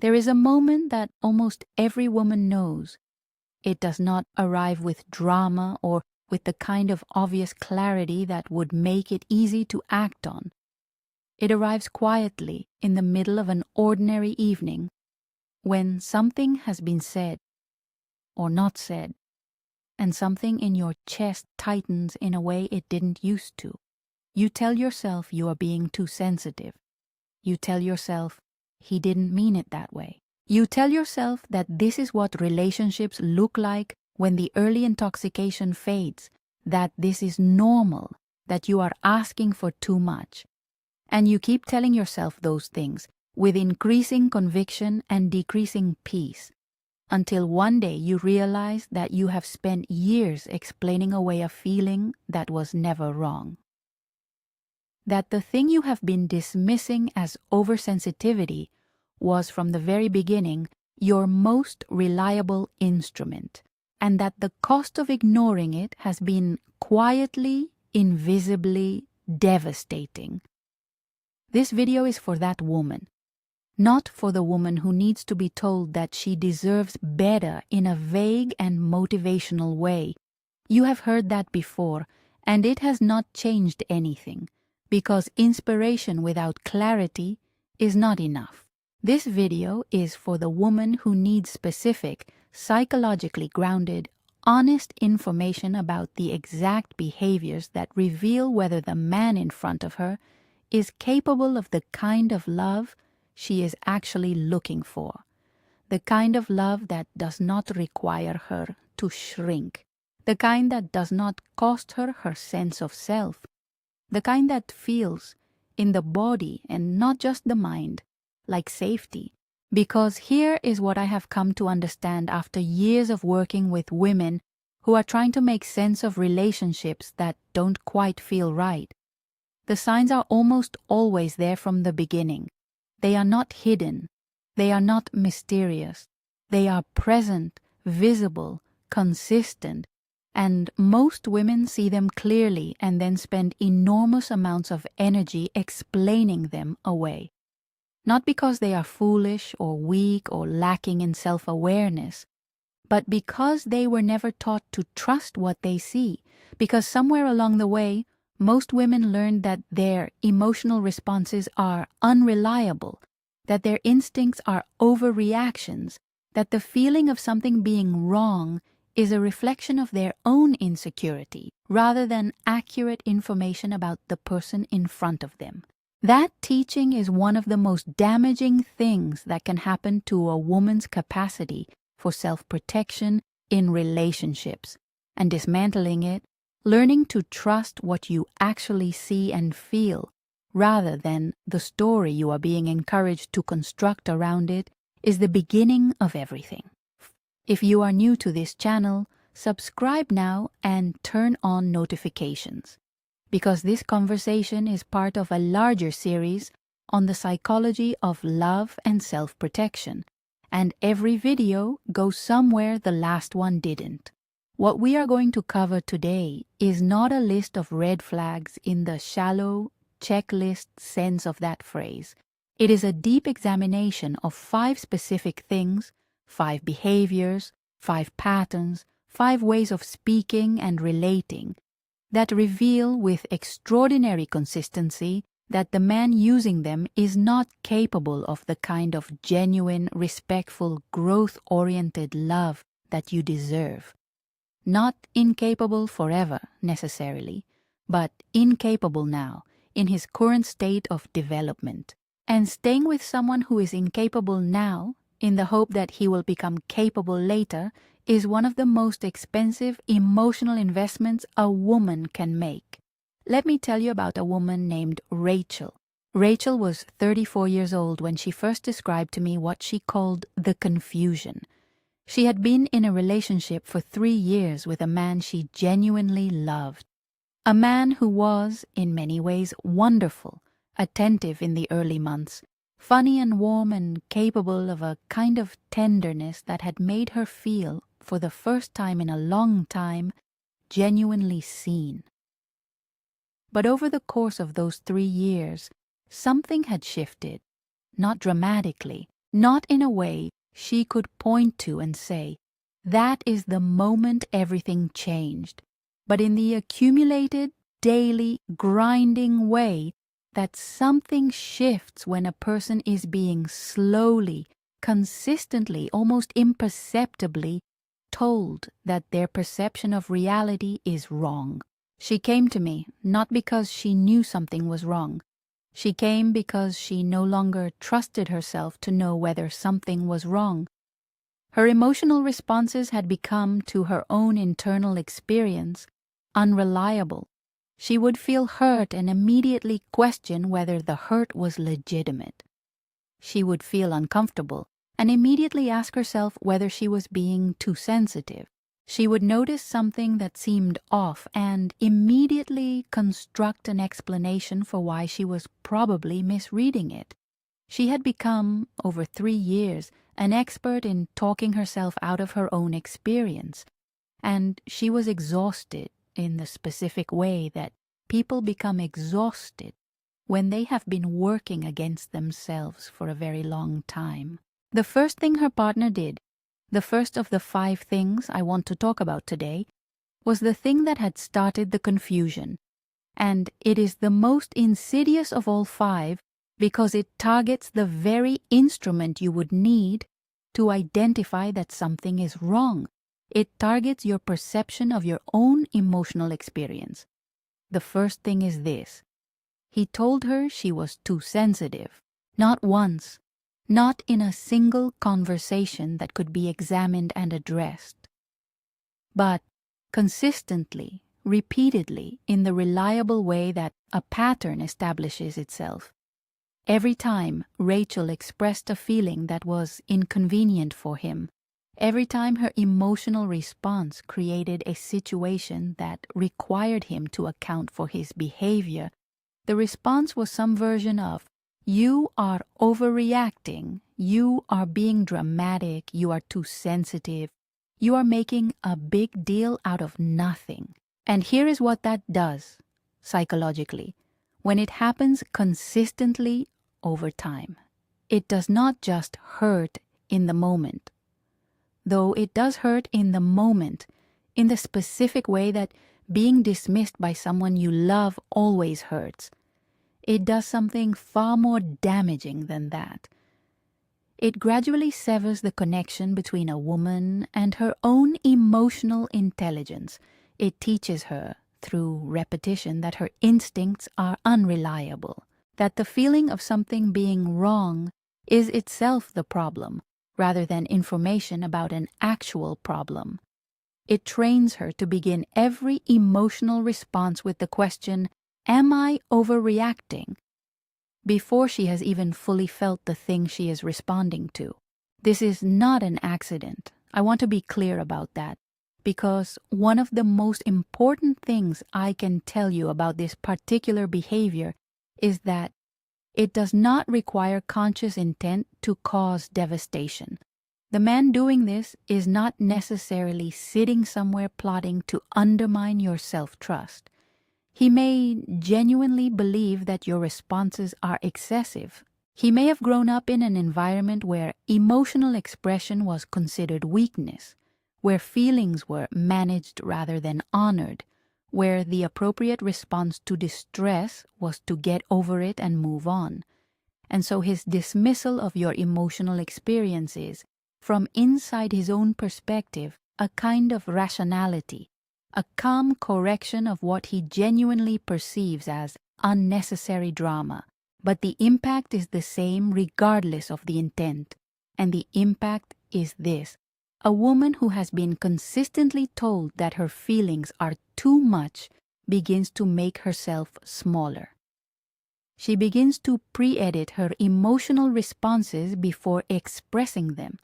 There is a moment that almost every woman knows. It does not arrive with drama or with the kind of obvious clarity that would make it easy to act on. It arrives quietly in the middle of an ordinary evening when something has been said or not said, and something in your chest tightens in a way it didn't used to. You tell yourself you are being too sensitive. You tell yourself, he didn't mean it that way. You tell yourself that this is what relationships look like when the early intoxication fades, that this is normal, that you are asking for too much. And you keep telling yourself those things with increasing conviction and decreasing peace, until one day you realize that you have spent years explaining away a feeling that was never wrong. That the thing you have been dismissing as oversensitivity was from the very beginning your most reliable instrument, and that the cost of ignoring it has been quietly, invisibly devastating. This video is for that woman, not for the woman who needs to be told that she deserves better in a vague and motivational way. You have heard that before, and it has not changed anything, because inspiration without clarity is not enough. This video is for the woman who needs specific, psychologically grounded, honest information about the exact behaviors that reveal whether the man in front of her is capable of the kind of love she is actually looking for, the kind of love that does not require her to shrink, the kind that does not cost her her sense of self, the kind that feels, in the body and not just the mind, like safety. Because here is what I have come to understand after years of working with women who are trying to make sense of relationships that don't quite feel right. The signs are almost always there from the beginning. They are not hidden. They are not mysterious. They are present, visible, consistent, and most women see them clearly and then spend enormous amounts of energy explaining them away. Not because they are foolish or weak or lacking in self-awareness, but because they were never taught to trust what they see, because somewhere along the way, most women learned that their emotional responses are unreliable, that their instincts are overreactions, that the feeling of something being wrong is a reflection of their own insecurity rather than accurate information about the person in front of them. That teaching is one of the most damaging things that can happen to a woman's capacity for self-protection in relationships, and dismantling it, learning to trust what you actually see and feel rather than the story you are being encouraged to construct around it, is the beginning of everything. If you are new to this channel, subscribe now and turn on notifications, because this conversation is part of a larger series on the psychology of love and self-protection, and every video goes somewhere the last one didn't. What we are going to cover today is not a list of red flags in the shallow checklist sense of that phrase. It is a deep examination of 5 specific things, 5 behaviors, 5 patterns, 5 ways of speaking and relating that reveal with extraordinary consistency that the man using them is not capable of the kind of genuine, respectful, growth-oriented love that you deserve. Not incapable forever, necessarily, but incapable now, in his current state of development. And staying with someone who is incapable now, in the hope that he will become capable later, is one of the most expensive emotional investments a woman can make. Let me tell you about a woman named Rachel. Rachel was 34 years old when she first described to me what she called the confusion. She had been in a relationship for 3 years with a man she genuinely loved. A man who was, in many ways, wonderful, attentive in the early months, funny and warm and capable of a kind of tenderness that had made her feel, for the first time in a long time, genuinely seen. But over the course of those 3 years, something had shifted, not dramatically, not in a way she could point to and say, that is the moment everything changed, but in the accumulated, daily, grinding way that something shifts when a person is being slowly, consistently, almost imperceptibly told that their perception of reality is wrong. She came to me not because she knew something was wrong. She came because she no longer trusted herself to know whether something was wrong. Her emotional responses had become, to her own internal experience, unreliable. She would feel hurt and immediately question whether the hurt was legitimate. She would feel uncomfortable and immediately ask herself whether she was being too sensitive. She would notice something that seemed off and immediately construct an explanation for why she was probably misreading it. She had become, over 3 years, an expert in talking herself out of her own experience, and she was exhausted in the specific way that people become exhausted when they have been working against themselves for a very long time. The first thing her partner did, the first of the 5 things I want to talk about today, was the thing that had started the confusion, and it is the most insidious of all 5 because it targets the very instrument you would need to identify that something is wrong. It targets your perception of your own emotional experience. The first thing is this: he told her she was too sensitive. Not once, not in a single conversation that could be examined and addressed, but consistently, repeatedly, in the reliable way that a pattern establishes itself. Every time Rachel expressed a feeling that was inconvenient for him, every time her emotional response created a situation that required him to account for his behavior, the response was some version of, "You are overreacting, you are being dramatic, you are too sensitive, you are making a big deal out of nothing." And here is what that does, psychologically, when it happens consistently over time. It does not just hurt in the moment, though it does hurt in the moment, in the specific way that being dismissed by someone you love always hurts. It does something far more damaging than that. It gradually severs the connection between a woman and her own emotional intelligence. It teaches her, through repetition, that her instincts are unreliable, that the feeling of something being wrong is itself the problem, rather than information about an actual problem. It trains her to begin every emotional response with the question, "Am I overreacting?" before she has even fully felt the thing she is responding to. This is not an accident. I want to be clear about that, because one of the most important things I can tell you about this particular behavior is that it does not require conscious intent to cause devastation. The man doing this is not necessarily sitting somewhere plotting to undermine your self-trust. He may genuinely believe that your responses are excessive. He may have grown up in an environment where emotional expression was considered weakness, where feelings were managed rather than honored, where the appropriate response to distress was to get over it and move on. And so his dismissal of your emotional experiences, from inside his own perspective, a kind of rationality, a calm correction of what he genuinely perceives as unnecessary drama. But the impact is the same regardless of the intent. And the impact is this: a woman who has been consistently told that her feelings are too much begins to make herself smaller. She begins to pre-edit her emotional responses before expressing them,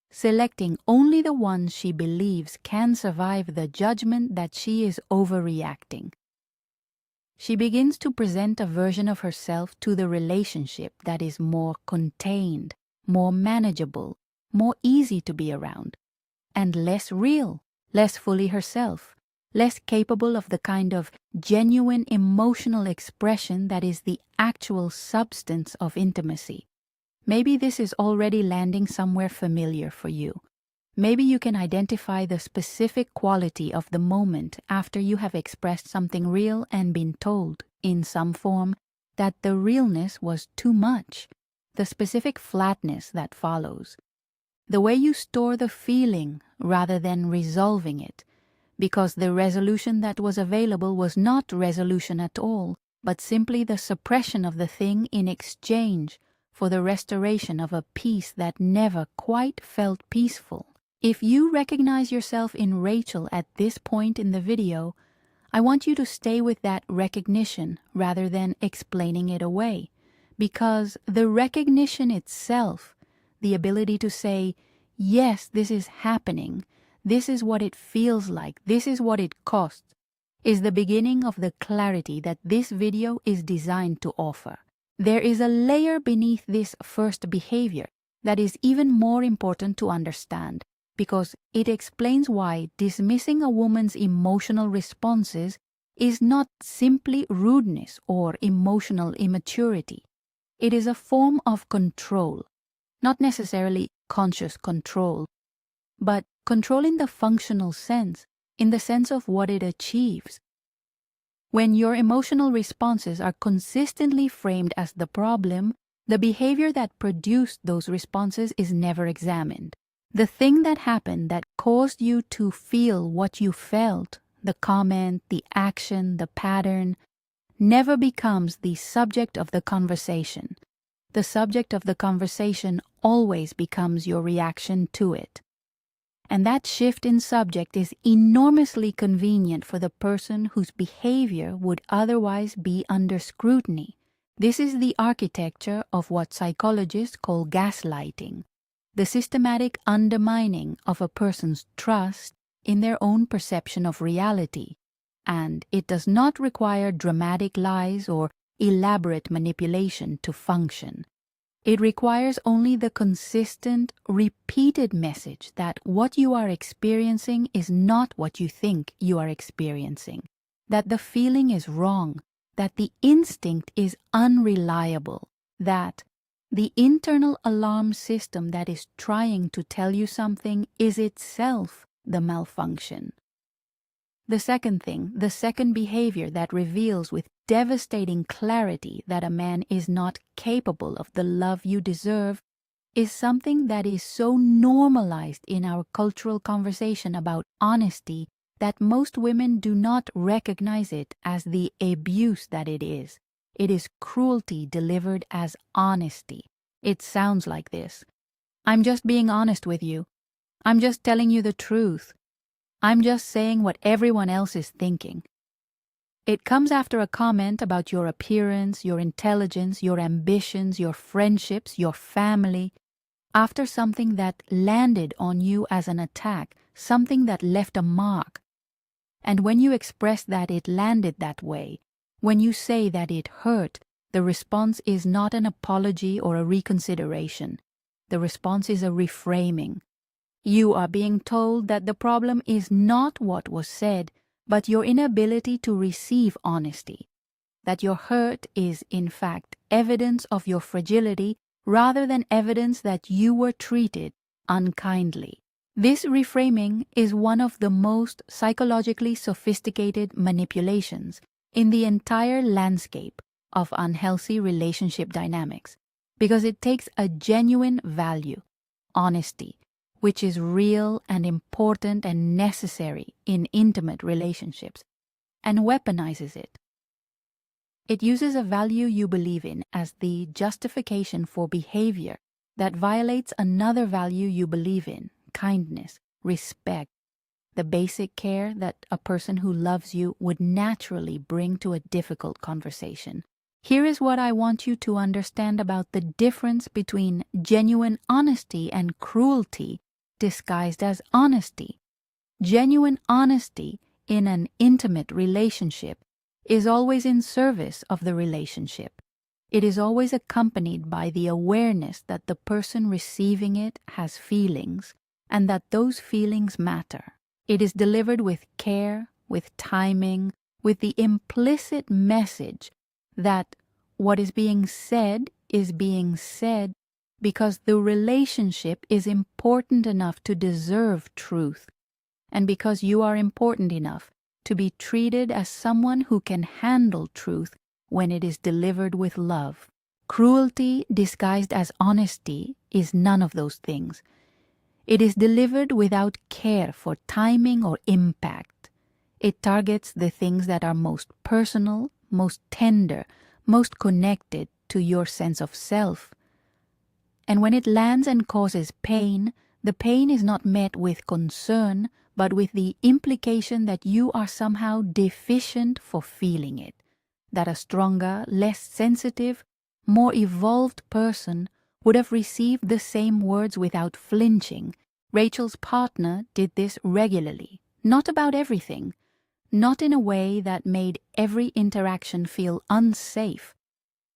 selecting only the ones she believes can survive the judgment that she is overreacting. She begins to present a version of herself to the relationship that is more contained, more manageable, more easy to be around, and less real, less fully herself, less capable of the kind of genuine emotional expression that is the actual substance of intimacy. Maybe this is already landing somewhere familiar for you. Maybe you can identify the specific quality of the moment after you have expressed something real and been told, in some form, that the realness was too much, the specific flatness that follows. The way you store the feeling rather than resolving it, because the resolution that was available was not resolution at all, but simply the suppression of the thing in exchange for the restoration of a peace that never quite felt peaceful. If you recognize yourself in Rachel at this point in the video, I want you to stay with that recognition rather than explaining it away, because the recognition itself, the ability to say, yes, this is happening, this is what it feels like, this is what it costs, is the beginning of the clarity that this video is designed to offer. There is a layer beneath this first behavior that is even more important to understand, because it explains why dismissing a woman's emotional responses is not simply rudeness or emotional immaturity. It is a form of control, not necessarily conscious control, but control in the functional sense, in the sense of what it achieves. When your emotional responses are consistently framed as the problem, the behavior that produced those responses is never examined. The thing that happened that caused you to feel what you felt, the comment, the action, the pattern, never becomes the subject of the conversation. The subject of the conversation always becomes your reaction to it. And that shift in subject is enormously convenient for the person whose behavior would otherwise be under scrutiny. This is the architecture of what psychologists call gaslighting, the systematic undermining of a person's trust in their own perception of reality. And it does not require dramatic lies or elaborate manipulation to function. It requires only the consistent, repeated message that what you are experiencing is not what you think you are experiencing, that the feeling is wrong, that the instinct is unreliable, that the internal alarm system that is trying to tell you something is itself the malfunction. The second behavior that reveals with devastating clarity that a man is not capable of the love you deserve is something that is so normalized in our cultural conversation about honesty that most women do not recognize it as the abuse that it is. It is cruelty delivered as honesty. It sounds like this: I'm just being honest with you. I'm just telling you the truth. I'm just saying what everyone else is thinking. It comes after a comment about your appearance, your intelligence, your ambitions, your friendships, your family, after something that landed on you as an attack, something that left a mark. And when you express that it landed that way, when you say that it hurt, the response is not an apology or a reconsideration. The response is a reframing. You are being told that the problem is not what was said, but your inability to receive honesty. That your hurt is, in fact, evidence of your fragility rather than evidence that you were treated unkindly. This reframing is one of the most psychologically sophisticated manipulations in the entire landscape of unhealthy relationship dynamics, because it takes a genuine value, honesty, which is real and important and necessary in intimate relationships, and weaponizes it. It uses a value you believe in as the justification for behavior that violates another value you believe in: kindness, respect, the basic care that a person who loves you would naturally bring to a difficult conversation. Here is what I want you to understand about the difference between genuine honesty and cruelty disguised as honesty. Genuine honesty in an intimate relationship is always in service of the relationship. It is always accompanied by the awareness that the person receiving it has feelings and that those feelings matter. It is delivered with care, with timing, with the implicit message that what is being said because the relationship is important enough to deserve truth, and because you are important enough to be treated as someone who can handle truth when it is delivered with love. Cruelty disguised as honesty is none of those things. It is delivered without care for timing or impact. It targets the things that are most personal, most tender, most connected to your sense of self. And when it lands and causes pain, the pain is not met with concern, but with the implication that you are somehow deficient for feeling it, that a stronger, less sensitive, more evolved person would have received the same words without flinching. Rachel's partner did this regularly, not about everything, not in a way that made every interaction feel unsafe,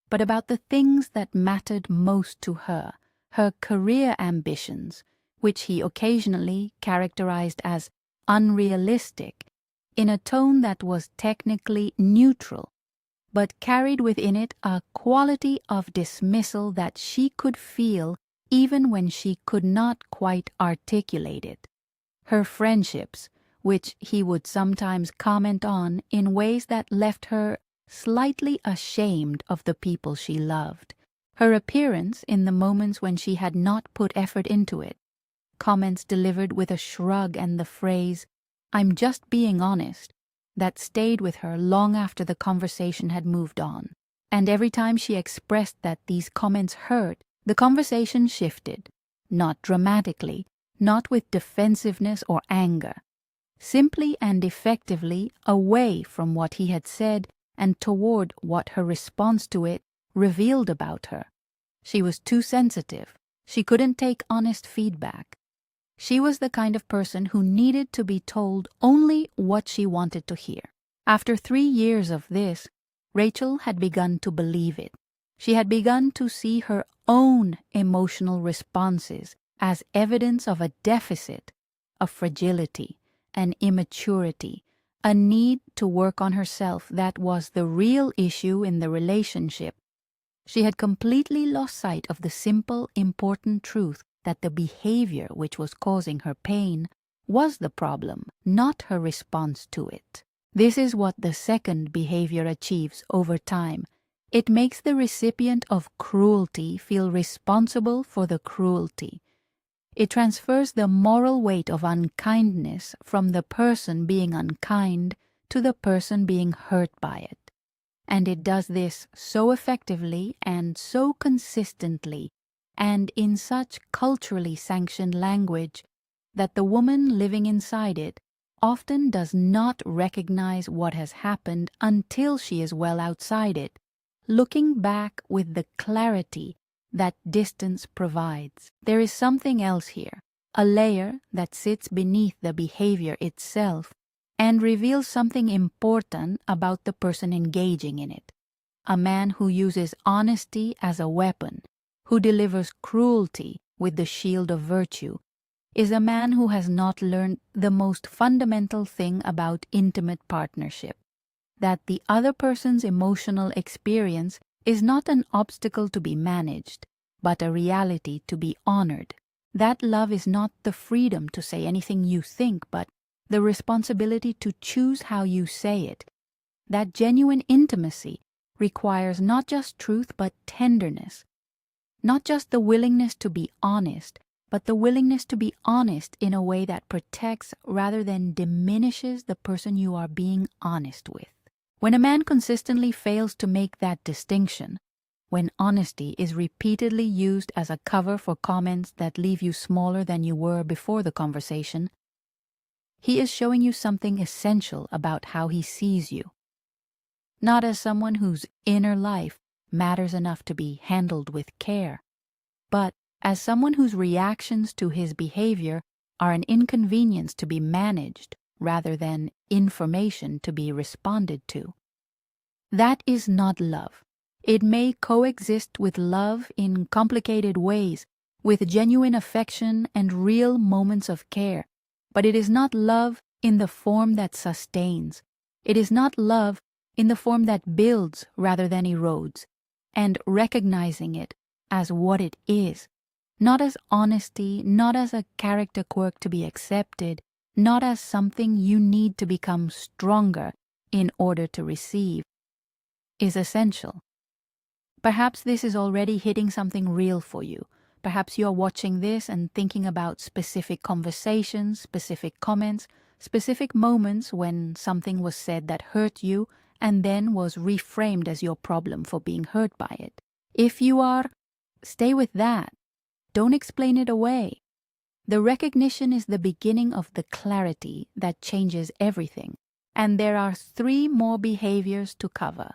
but about the things that mattered most to her, her career ambitions, which he occasionally characterized as unrealistic, in a tone that was technically neutral, but carried within it a quality of dismissal that she could feel even when she could not quite articulate it. Her friendships, which he would sometimes comment on in ways that left her slightly ashamed of the people she loved. Her appearance in the moments when she had not put effort into it. Comments delivered with a shrug and the phrase, "I'm just being honest," that stayed with her long after the conversation had moved on. And every time she expressed that these comments hurt, the conversation shifted, not dramatically, not with defensiveness or anger, simply and effectively away from what he had said and toward what her response to it revealed about her. She was too sensitive. She couldn't take honest feedback. She was the kind of person who needed to be told only what she wanted to hear. After 3 years of this, Rachel had begun to believe it. She had begun to see her own emotional responses as evidence of a deficit, a fragility, an immaturity, a need to work on herself that was the real issue in the relationship. She had completely lost sight of the simple, important truth that the behavior which was causing her pain was the problem, not her response to it. This is what the second behavior achieves over time. It makes the recipient of cruelty feel responsible for the cruelty. It transfers the moral weight of unkindness from the person being unkind to the person being hurt by it. And it does this so effectively and so consistently and in such culturally sanctioned language that the woman living inside it often does not recognize what has happened until she is well outside it, looking back with the clarity that distance provides. There is something else here, a layer that sits beneath the behavior itself and reveals something important about the person engaging in it. A man who uses honesty as a weapon, who delivers cruelty with the shield of virtue, is a man who has not learned the most fundamental thing about intimate partnership, that the other person's emotional experience is not an obstacle to be managed, but a reality to be honored. That love is not the freedom to say anything you think, but the responsibility to choose how you say it. That genuine intimacy requires not just truth but tenderness, not just the willingness to be honest, but the willingness to be honest in a way that protects rather than diminishes the person you are being honest with. When a man consistently fails to make that distinction, when honesty is repeatedly used as a cover for comments that leave you smaller than you were before the conversation, he is showing you something essential about how he sees you. Not as someone whose inner life matters enough to be handled with care, but as someone whose reactions to his behavior are an inconvenience to be managed rather than information to be responded to. That is not love. It may coexist with love in complicated ways, with genuine affection and real moments of care, but it is not love in the form that sustains. It is not love in the form that builds rather than erodes, and recognizing it as what it is, Not as honesty, not as a character quirk to be accepted, not as something you need to become stronger in order to receive, is essential. Perhaps this is already hitting something real for you. Perhaps you're watching this and thinking about specific conversations, specific comments, specific moments when something was said that hurt you and then was reframed as your problem for being hurt by it. If you are, stay with that. Don't explain it away. The recognition is the beginning of the clarity that changes everything. And there are 3 more behaviors to cover.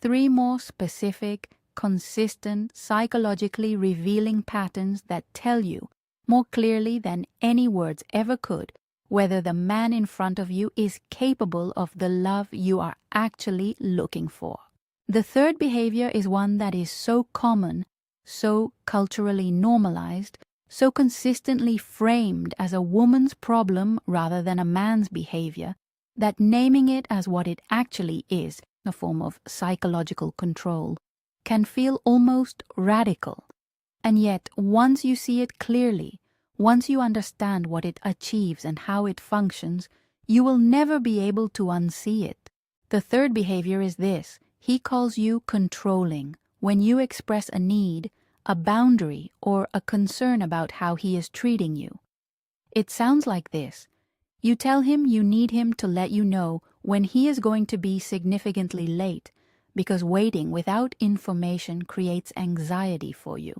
3 more specific, consistent, psychologically revealing patterns that tell you, more clearly than any words ever could, whether the man in front of you is capable of the love you are actually looking for. The third behavior is one that is so common, so culturally normalized, so consistently framed as a woman's problem rather than a man's behavior, that naming it as what it actually is, a form of psychological control, can feel almost radical. And yet, once you see it clearly, once you understand what it achieves and how it functions, you will never be able to unsee it. The third behavior is this. He calls you controlling when you express a need, a boundary, or a concern about how he is treating you. It sounds like this. You tell him you need him to let you know when he is going to be significantly late, because waiting without information creates anxiety for you.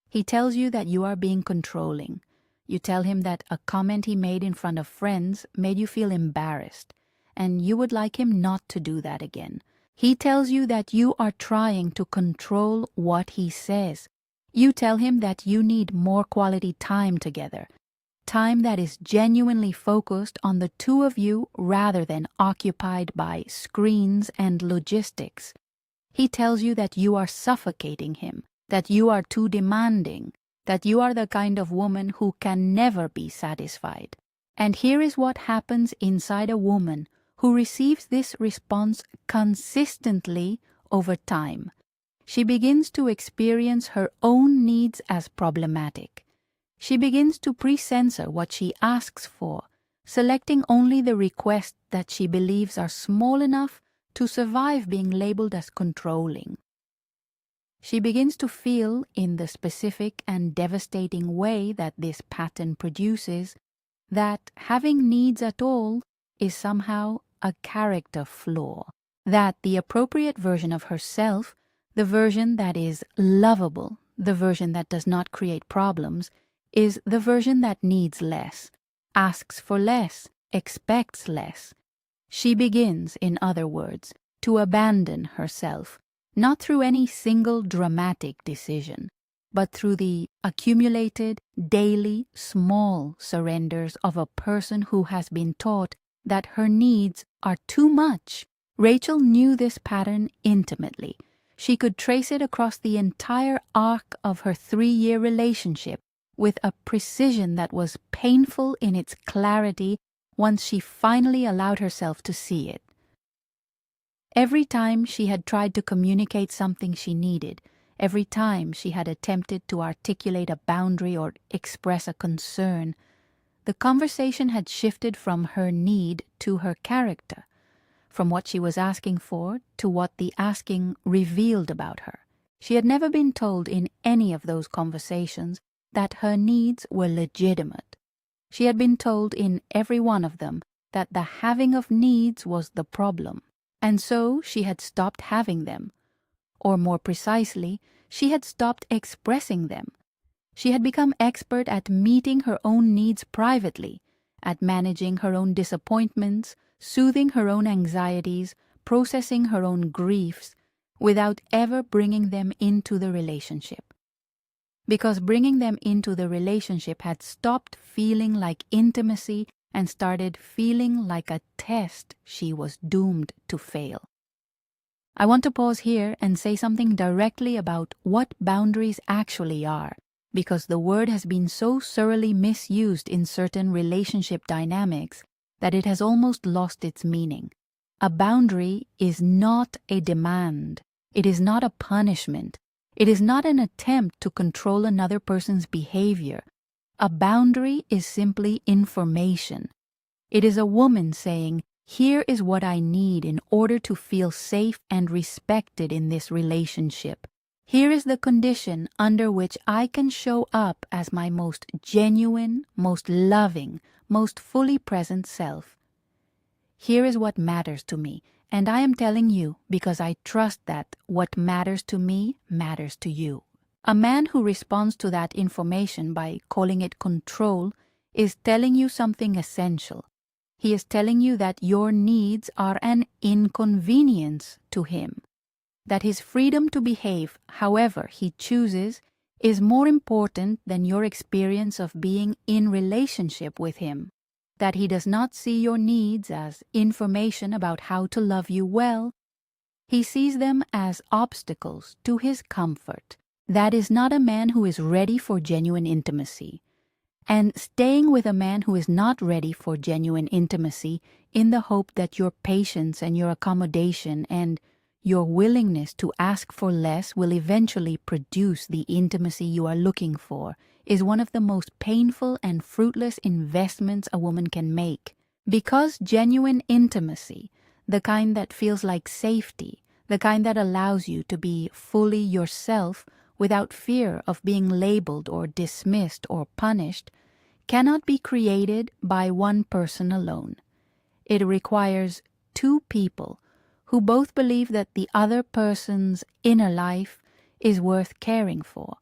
He tells you that you are being controlling. You tell him that a comment he made in front of friends made you feel embarrassed, and you would like him not to do that again. He tells you that you are trying to control what he says. You tell him that you need more quality time together, time that is genuinely focused on the two of you rather than occupied by screens and logistics. He tells you that you are suffocating him, that you are too demanding, that you are the kind of woman who can never be satisfied. And here is what happens inside a woman who receives this response consistently over time. She begins to experience her own needs as problematic. She begins to pre-censor what she asks for, selecting only the requests that she believes are small enough to survive being labeled as controlling. She begins to feel, in the specific and devastating way that this pattern produces, that having needs at all is somehow a character flaw, that the appropriate version of herself, the version that is lovable, the version that does not create problems, is the version that needs less, asks for less, expects less. She begins, in other words, to abandon herself, not through any single dramatic decision, but through the accumulated, daily, small surrenders of a person who has been taught that her needs are too much. Rachel knew this pattern intimately. She could trace it across the entire arc of her 3-year relationship with a precision that was painful in its clarity once she finally allowed herself to see it. Every time she had tried to communicate something she needed, every time she had attempted to articulate a boundary or express a concern, the conversation had shifted from her need to her character, from what she was asking for to what the asking revealed about her. She had never been told in any of those conversations that her needs were legitimate. She had been told in every one of them that the having of needs was the problem, and so she had stopped having them. Or more precisely, she had stopped expressing them. She had become expert at meeting her own needs privately, at managing her own disappointments, soothing her own anxieties, processing her own griefs, without ever bringing them into the relationship. Because bringing them into the relationship had stopped feeling like intimacy and started feeling like a test she was doomed to fail. I want to pause here and say something directly about what boundaries actually are, because the word has been so thoroughly misused in certain relationship dynamics that it has almost lost its meaning. A boundary is not a demand. It is not a punishment. It is not an attempt to control another person's behavior. A boundary is simply information. It is a woman saying, "Here is what I need in order to feel safe and respected in this relationship. Here is the condition under which I can show up as my most genuine, most loving, most fully present self. Here is what matters to me, and I am telling you because I trust that what matters to me matters to you." A man who responds to that information by calling it control is telling you something essential. He is telling you that your needs are an inconvenience to him, that his freedom to behave however he chooses is more important than your experience of being in relationship with him, that he does not see your needs as information about how to love you well. He sees them as obstacles to his comfort. That is not a man who is ready for genuine intimacy. And staying with a man who is not ready for genuine intimacy in the hope that your patience and your accommodation and your willingness to ask for less will eventually produce the intimacy you are looking for is one of the most painful and fruitless investments a woman can make. Because genuine intimacy, the kind that feels like safety, the kind that allows you to be fully yourself without fear of being labeled or dismissed or punished, cannot be created by one person alone. It requires two people who both believe that the other person's inner life is worth caring for.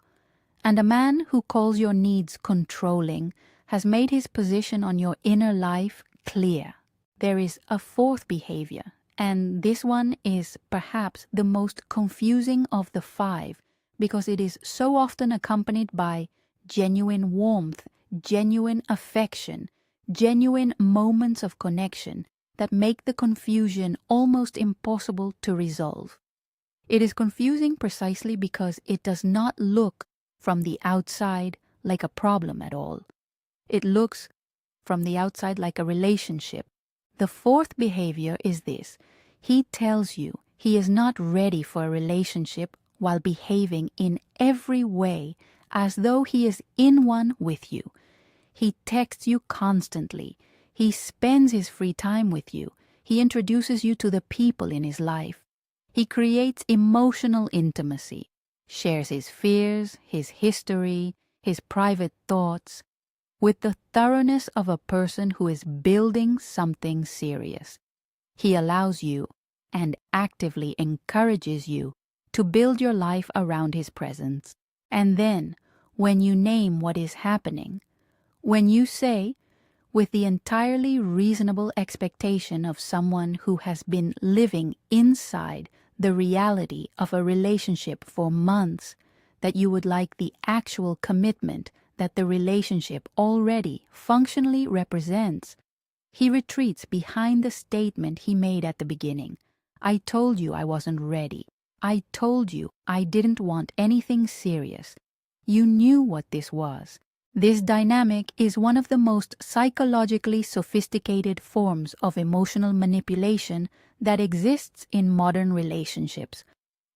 And a man who calls your needs controlling has made his position on your inner life clear. There is a fourth behavior, and this one is perhaps the most confusing of the five because it is so often accompanied by genuine warmth, genuine affection, genuine moments of connection that make the confusion almost impossible to resolve. It is confusing precisely because it does not look from the outside like a problem at all. It looks from the outside like a relationship. The fourth behavior is this: he tells you he is not ready for a relationship while behaving in every way as though he is in one with you. He texts you constantly. He spends his free time with you. He introduces you to the people in his life. He creates emotional intimacy, shares his fears, his history, his private thoughts, with the thoroughness of a person who is building something serious. He allows you and actively encourages you to build your life around his presence. And then, when you name what is happening, when you say, with the entirely reasonable expectation of someone who has been living inside the reality of a relationship for months, that you would like the actual commitment that the relationship already functionally represents, he retreats behind the statement he made at the beginning. "I told you I wasn't ready. I told you I didn't want anything serious. You knew what this was." This dynamic is one of the most psychologically sophisticated forms of emotional manipulation that exists in modern relationships,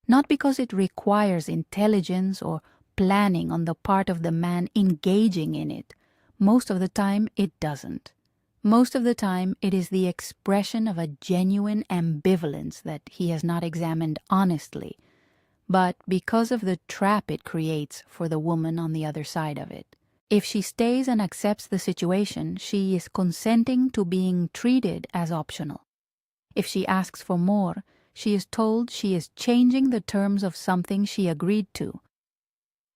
not because it requires intelligence or planning on the part of the man engaging in it. Most of the time, it doesn't. Most of the time, it is the expression of a genuine ambivalence that he has not examined honestly, but because of the trap it creates for the woman on the other side of it. If she stays and accepts the situation, she is consenting to being treated as optional. If she asks for more, she is told she is changing the terms of something she agreed to.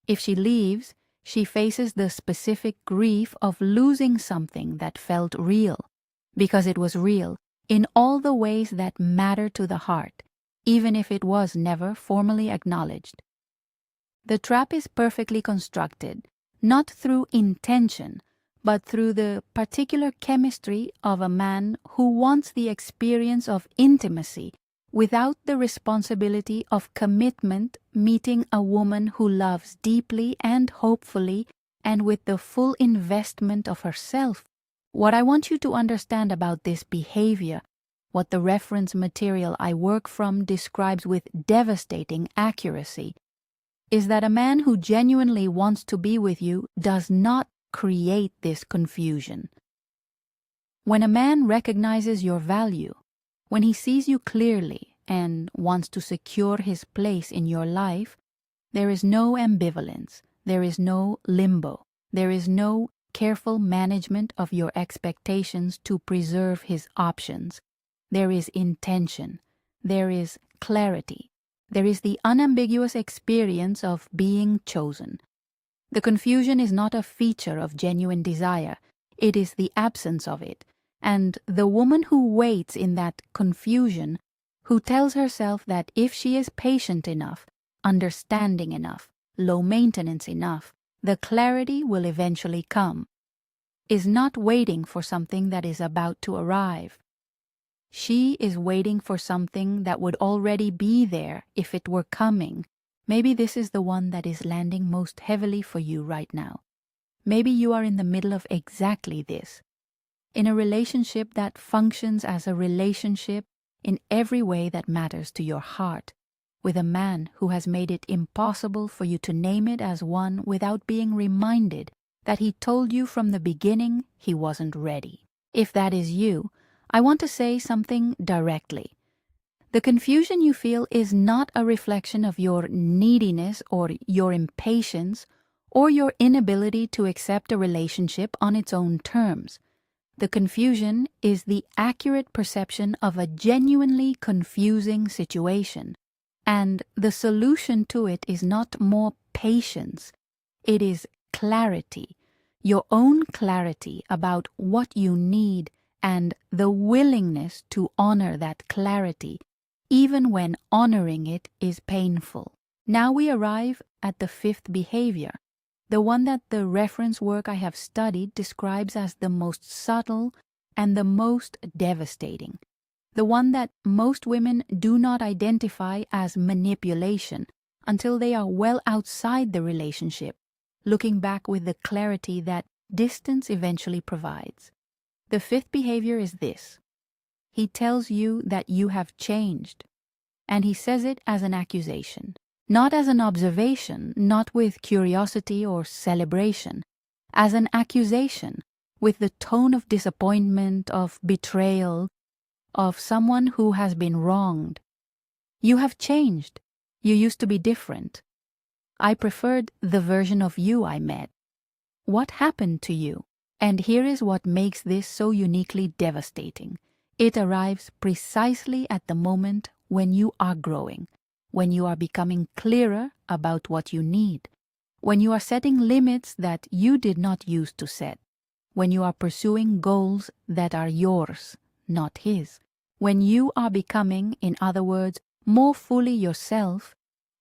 If she leaves, she faces the specific grief of losing something that felt real, because it was real in all the ways that matter to the heart, even if it was never formally acknowledged. The trap is perfectly constructed, not through intention, but through the particular chemistry of a man who wants the experience of intimacy without the responsibility of commitment, meeting a woman who loves deeply and hopefully and with the full investment of herself. What I want you to understand about this behavior, what the reference material I work from describes with devastating accuracy, is that a man who genuinely wants to be with you does not create this confusion. When a man recognizes your value, when he sees you clearly and wants to secure his place in your life, there is no ambivalence, there is no limbo, there is no careful management of your expectations to preserve his options. There is intention, there is clarity, there is the unambiguous experience of being chosen. The confusion is not a feature of genuine desire, it is the absence of it. And the woman who waits in that confusion, who tells herself that if she is patient enough, understanding enough, low maintenance enough, the clarity will eventually come, is not waiting for something that is about to arrive. She is waiting for something that would already be there if it were coming. Maybe this is the one that is landing most heavily for you right now. Maybe you are in the middle of exactly this. In a relationship that functions as a relationship in every way that matters to your heart, with a man who has made it impossible for you to name it as one without being reminded that he told you from the beginning he wasn't ready. If that is you, I want to say something directly. The confusion you feel is not a reflection of your neediness or your impatience or your inability to accept a relationship on its own terms. The confusion is the accurate perception of a genuinely confusing situation, and the solution to it is not more patience, it is clarity, your own clarity about what you need and the willingness to honor that clarity, even when honoring it is painful. Now we arrive at the fifth behavior, the one that the reference work I have studied describes as the most subtle and the most devastating, the one that most women do not identify as manipulation until they are well outside the relationship, looking back with the clarity that distance eventually provides. The fifth behavior is this. He tells you that you have changed, and he says it as an accusation. Not as an observation, not with curiosity or celebration, as an accusation, with the tone of disappointment, of betrayal, of someone who has been wronged. You have changed. You used to be different. I preferred the version of you I met. What happened to you? And here is what makes this so uniquely devastating. It arrives precisely at the moment when you are growing, when you are becoming clearer about what you need, when you are setting limits that you did not used to set, when you are pursuing goals that are yours, not his, when you are becoming, in other words, more fully yourself,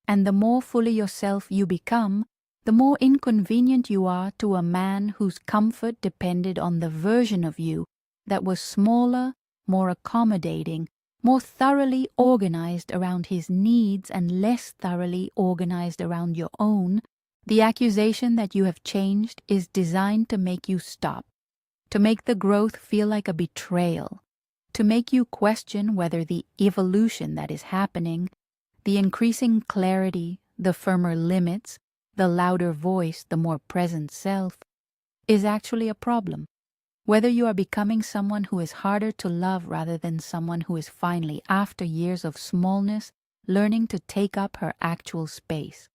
and the more fully yourself you become, the more inconvenient you are to a man whose comfort depended on the version of you that was smaller, more accommodating, more thoroughly organized around his needs and less thoroughly organized around your own. The accusation that you have changed is designed to make you stop, to make the growth feel like a betrayal, to make you question whether the evolution that is happening, the increasing clarity, the firmer limits, the louder voice, the more present self, is actually a problem. Whether you are becoming someone who is harder to love rather than someone who is finally, after years of smallness, learning to take up her actual space.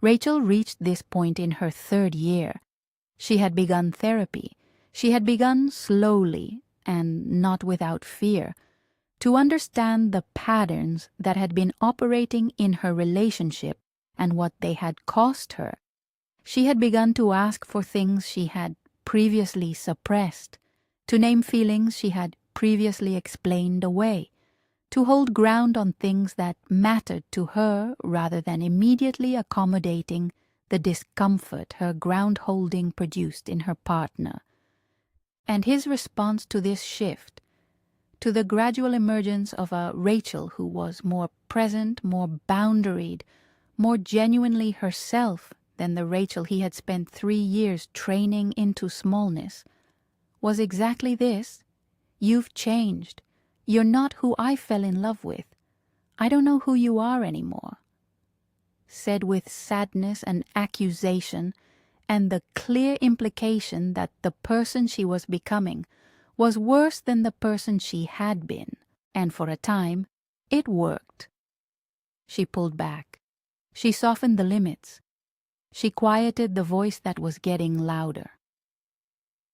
Rachel reached this point in her 3rd year. She had begun therapy. She had begun slowly, and not without fear, to understand the patterns that had been operating in her relationship and what they had cost her. She had begun to ask for things she had previously suppressed, to name feelings she had previously explained away, to hold ground on things that mattered to her rather than immediately accommodating the discomfort her ground-holding produced in her partner. And his response to this shift, to the gradual emergence of a Rachel who was more present, more boundaried, more genuinely herself than the Rachel he had spent 3 years training into smallness, was exactly this. You've changed. You're not who I fell in love with. I don't know who you are anymore. said with sadness and accusation, and the clear implication that the person she was becoming was worse than the person she had been, and for a time, it worked. She pulled back. She softened the limits. She quieted the voice that was getting louder.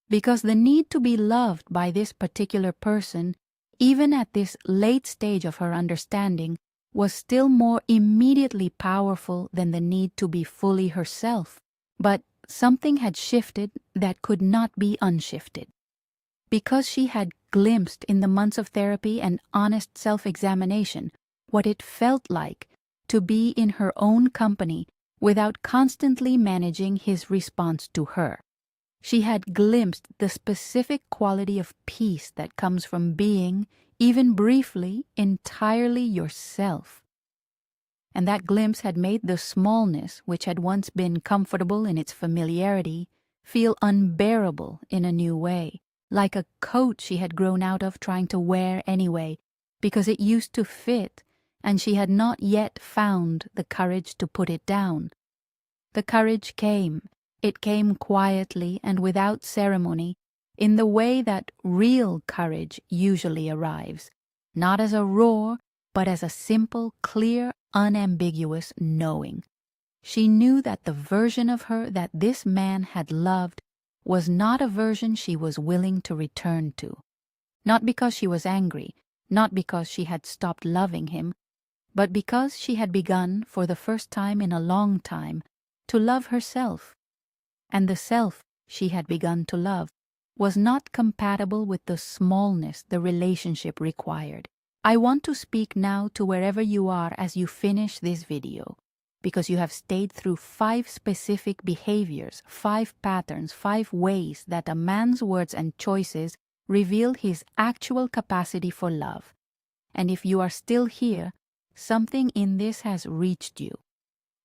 Because the need to be loved by this particular person, even at this late stage of her understanding, was still more immediately powerful than the need to be fully herself. But something had shifted that could not be unshifted. Because she had glimpsed in the months of therapy and honest self-examination what it felt like to be in her own company without constantly managing his response to her. She had glimpsed the specific quality of peace that comes from being, even briefly, entirely yourself. And that glimpse had made the smallness, which had once been comfortable in its familiarity, feel unbearable in a new way, like a coat she had grown out of trying to wear anyway, because it used to fit, and she had not yet found the courage to put it down. The courage came. It came quietly and without ceremony, in the way that real courage usually arrives, not as a roar, but as a simple, clear, unambiguous knowing. She knew that the version of her that this man had loved was not a version she was willing to return to. Not because she was angry, not because she had stopped loving him, but because she had begun, for the first time in a long time, to love herself. And the self she had begun to love was not compatible with the smallness the relationship required. I want to speak now to wherever you are as you finish this video, because you have stayed through 5 specific behaviors, 5 patterns, 5 ways that a man's words and choices reveal his actual capacity for love. And if you are still here, something in this has reached you.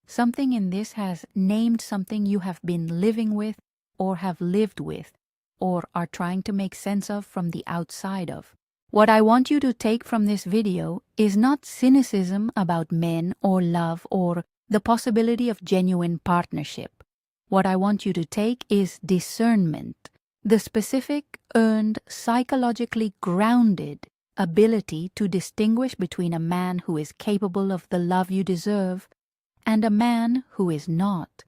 Something in this has named something you have been living with, or have lived with, or are trying to make sense of from the outside of. What I want you to take from this video is not cynicism about men or love or the possibility of genuine partnership. What I want you to take is discernment, the specific, earned, psychologically grounded ability to distinguish between a man who is capable of the love you deserve and a man who is not,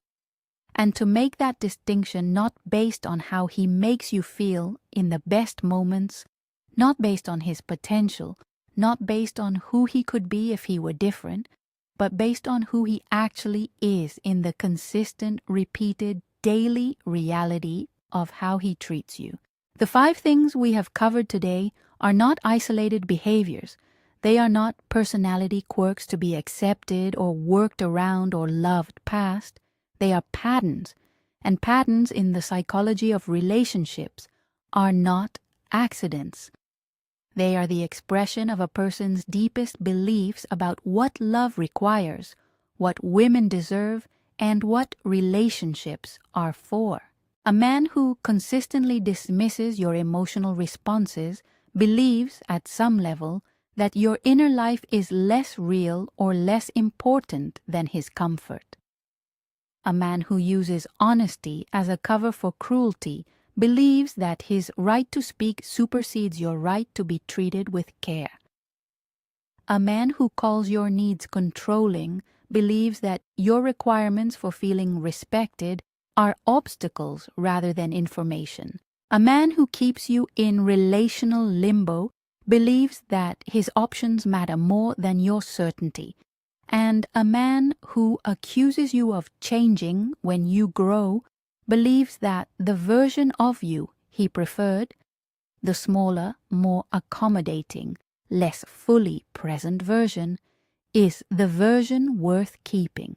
and to make that distinction not based on how he makes you feel in the best moments, not based on his potential, not based on who he could be if he were different, but based on who he actually is in the consistent, repeated, daily reality of how he treats you. The 5 things we have covered today are not isolated behaviors. They are not personality quirks to be accepted or worked around or loved past. They are patterns, and patterns in the psychology of relationships are not accidents. They are the expression of a person's deepest beliefs about what love requires, what women deserve, and what relationships are for. A man who consistently dismisses your emotional responses believes, at some level, that your inner life is less real or less important than his comfort. A man who uses honesty as a cover for cruelty believes that his right to speak supersedes your right to be treated with care. A man who calls your needs controlling believes that your requirements for feeling respected are obstacles rather than information. A man who keeps you in relational limbo believes that his options matter more than your certainty. And a man who accuses you of changing when you grow believes that the version of you he preferred, the smaller, more accommodating, less fully present version, is the version worth keeping.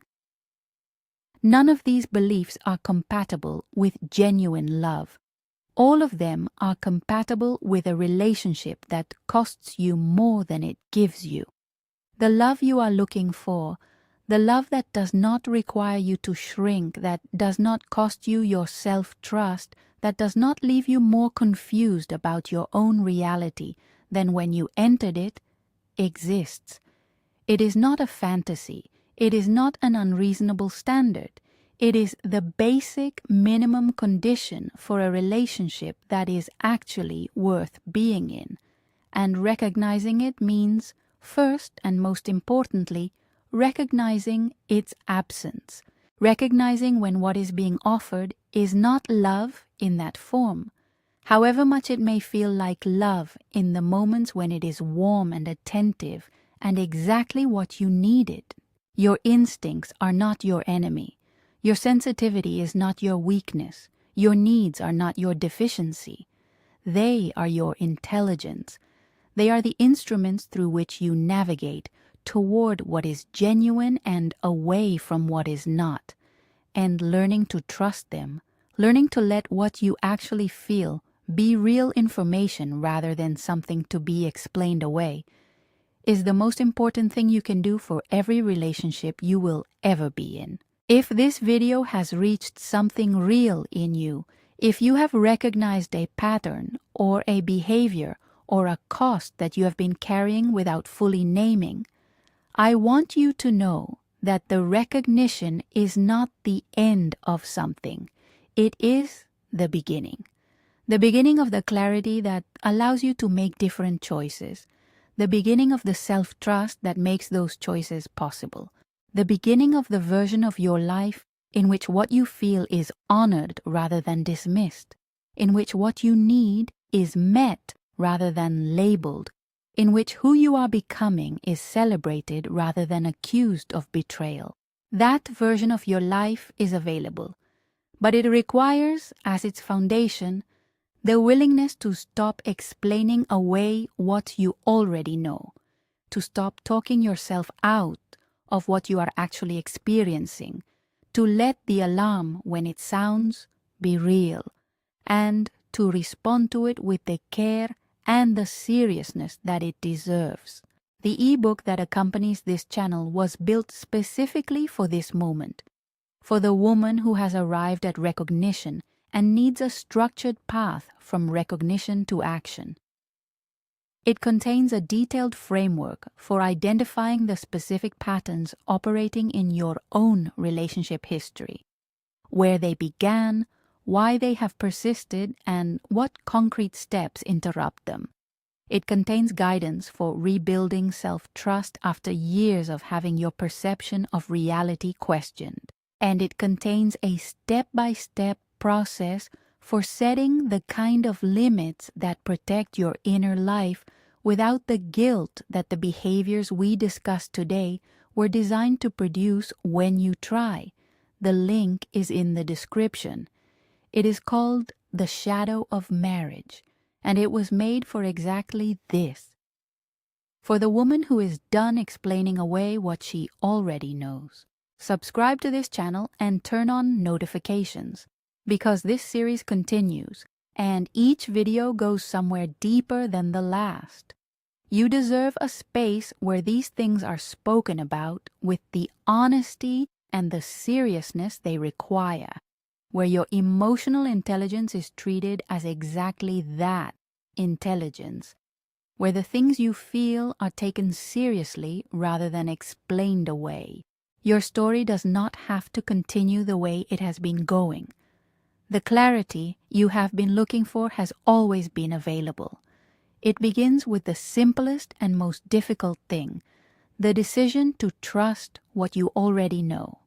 None of these beliefs are compatible with genuine love. All of them are compatible with a relationship that costs you more than it gives you. The love you are looking for, the love that does not require you to shrink, that does not cost you your self-trust, that does not leave you more confused about your own reality than when you entered it, exists. It is not a fantasy. It is not an unreasonable standard. It is the basic minimum condition for a relationship that is actually worth being in. And recognizing it means, first and most importantly, recognizing its absence. Recognizing when what is being offered is not love in that form. However much it may feel like love in the moments when it is warm and attentive and exactly what you needed. Your instincts are not your enemy. Your sensitivity is not your weakness. Your needs are not your deficiency. They are your intelligence. They are the instruments through which you navigate toward what is genuine and away from what is not. And learning to trust them, learning to let what you actually feel be real information rather than something to be explained away, is the most important thing you can do for every relationship you will ever be in. If this video has reached something real in you, if you have recognized a pattern or a behavior or a cost that you have been carrying without fully naming, I want you to know that the recognition is not the end of something. It is the beginning. The beginning of the clarity that allows you to make different choices. The beginning of the self-trust that makes those choices possible. The beginning of the version of your life in which what you feel is honored rather than dismissed. In which what you need is met rather than labeled. In which who you are becoming is celebrated rather than accused of betrayal. That version of your life is available. But it requires, as its foundation, the willingness to stop explaining away what you already know, to stop talking yourself out of what you are actually experiencing, to let the alarm, when it sounds, be real, and to respond to it with the care and the seriousness that it deserves. The ebook that accompanies this channel was built specifically for this moment, for the woman who has arrived at recognition and needs a structured path from recognition to action. It contains a detailed framework for identifying the specific patterns operating in your own relationship history, where they began, why they have persisted, and what concrete steps interrupt them. It contains guidance for rebuilding self-trust after years of having your perception of reality questioned. And it contains a step-by-step process for setting the kind of limits that protect your inner life without the guilt that the behaviors we discussed today were designed to produce when you try. The link is in the description. It is called The Shadow of Marriage, and it was made for exactly this. For the woman who is done explaining away what she already knows. Subscribe to this channel and turn on notifications, because this series continues, and each video goes somewhere deeper than the last. You deserve a space where these things are spoken about with the honesty and the seriousness they require, where your emotional intelligence is treated as exactly that, intelligence, where the things you feel are taken seriously rather than explained away. Your story does not have to continue the way it has been going. The clarity you have been looking for has always been available. It begins with the simplest and most difficult thing, the decision to trust what you already know.